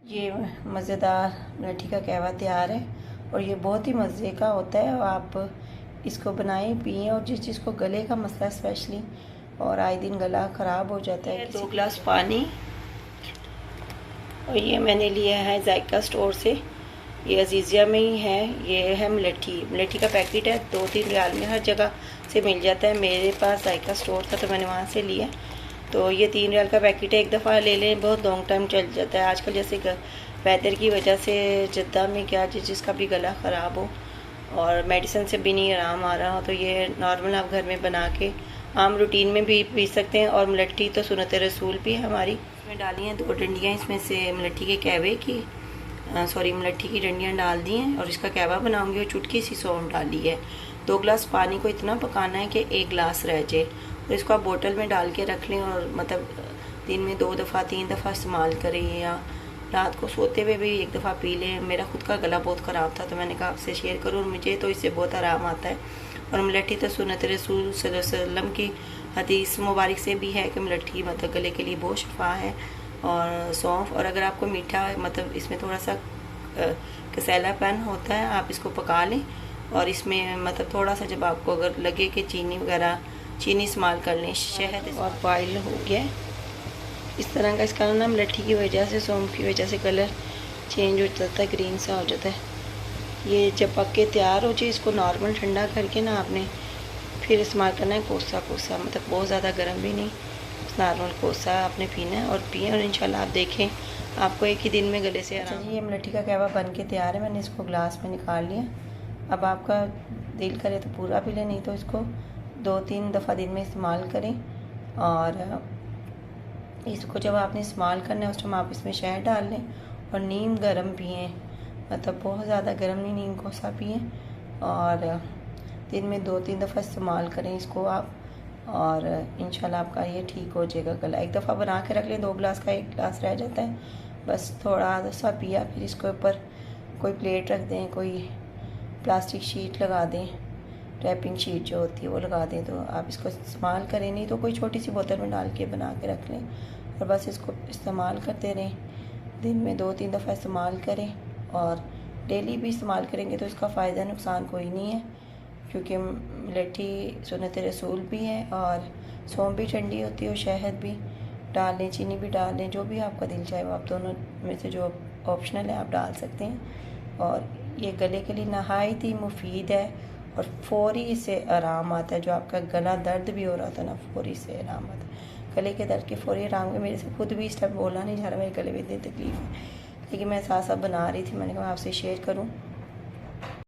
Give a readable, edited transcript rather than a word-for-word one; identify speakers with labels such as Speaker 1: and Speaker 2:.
Speaker 1: ये मज़ेदार मिलेठी का कहवा तैयार है और ये बहुत ही मज़े का होता है। आप इसको बनाएं, पिएं। और जिस चीज़ को गले का मसला स्पेशली और आए दिन गला ख़राब हो जाता है, 2 गिलास पानी। और ये मैंने लिया है जायका स्टोर से, ये अजीज़िया में ही है। ये है मिलेठी का पैकेट है, 2-3 रियाल में हर जगह से मिल जाता है। मेरे पास जायका स्टोर था तो मैंने वहाँ से लिया। तो ये 3 रियाल का पैकेट है, एक दफ़ा ले लें बहुत लॉन्ग टाइम चल जाता है। आजकल जैसे वेदर की वजह से जद्दा में क्या जिसका भी गला ख़राब हो और मेडिसिन से भी नहीं आराम आ रहा हो, तो ये नॉर्मल आप घर में बना के आम रूटीन में भी पी सकते हैं। और मिलेठी तो सुन्नत रसूल भी है हमारी। इसमें डाली हैं 2 डंडियाँ, इसमें से मिलेठी के कहवे की मिलेठी की डंडियाँ डाल दी हैं और इसका कहवा बनाऊंगी। और चुटकी सी सौंफ डाली है। 2 गिलास पानी को इतना पकाना है कि 1 गिलास रह जाए। और इसको आप बोतल में डाल के रख लें और मतलब दिन में 2 दफ़ा 3 दफ़ा इस्तेमाल करें, या रात को सोते हुए भी 1 दफ़ा पी लें। मेरा खुद का गला बहुत ख़राब था तो मैंने कहा आपसे शेयर करूँ, और मुझे तो इससे बहुत आराम आता है। और मिलेठी तो सुन्नत रसूल सल्लल्लाहु अलैहि वसल्लम की हदीस मुबारक से भी है कि मिलेठी मतलब गले के लिए बहुत शफा है। और सौंफ, और अगर आपको मीठा मतलब इसमें थोड़ा सा कसैलापन होता है, आप इसको पका लें। और इसमें मतलब थोड़ा सा जब आपको अगर लगे कि चीनी इस्तेमाल कर लें, शहद। और बॉयल हो गया इस तरह का। इसका ना मिलेठी की वजह से, सौंफ की वजह से कलर चेंज हो जाता है, ग्रीन सा हो जाता है। ये जब पक के तैयार हो जाए, इसको नॉर्मल ठंडा करके ना आपने फिर इस्तेमाल करना है। कोसा मतलब बहुत ज़्यादा गर्म भी नहीं, नॉर्मल कोसा आपने पीना है और पिए। और इंशाल्लाह आप देखें आपको एक ही दिन में गले से आराम। ये मिलेठी का कहवा बन के तैयार है, मैंने इसको गिलास में निकाल लिया। अब आपका दिल करे तो पूरा पी लें, नहीं तो इसको 2-3 दफ़ा दिन में इस्तेमाल करें। और इसको जब आपने इस्तेमाल करना है उस टाइम आप इसमें शहद डाल लें और नीम गर्म पिए, मतलब बहुत ज़्यादा गर्म नहीं, नीम कोसा पिए। और दिन में 2-3 दफ़ा इस्तेमाल करें इसको आप, और इंशाल्लाह आपका ये ठीक हो जाएगा गला। 1 दफ़ा बना के रख लें, 2 गिलास का 1 गिलास रह जाता है, बस थोड़ा सा पिया। फिर इसके ऊपर कोई प्लेट रख दें, कोई प्लास्टिक शीट लगा दें, रैपिंग शीट जो होती है वो लगा दें, तो आप इसको इस्तेमाल करें। नहीं तो कोई छोटी सी बोतल में डाल के बना के रख लें और बस इसको इस्तेमाल करते रहें। दिन में 2-3 दफ़ा इस्तेमाल करें और डेली भी इस्तेमाल करेंगे तो इसका फ़ायदा नुकसान कोई नहीं है, क्योंकि मिलेठी सुन्नत रसूल भी है और सौंफ भी ठंडी होती है और शहद भी डाल लें, चीनी भी डाल लें, जो भी आपका दिल चाहे वो आप दोनों में से जो ऑप्शनल है आप डाल सकते हैं। और ये गले के लिए नहायत ही मुफीद है और फ़ौरी इससे आराम आता है। जो आपका गला दर्द भी हो रहा था ना, फ़ौरी से आराम आता है। गले के दर्द के फ़ौरी आराम के, मेरे से खुद भी इस टाइम बोलना नहीं जा रहा, मेरे गले में इतनी तकलीफ़ है, लेकिन मैं साथ साथ बना रही थी, मैंने कहा आपसे शेयर करूँ।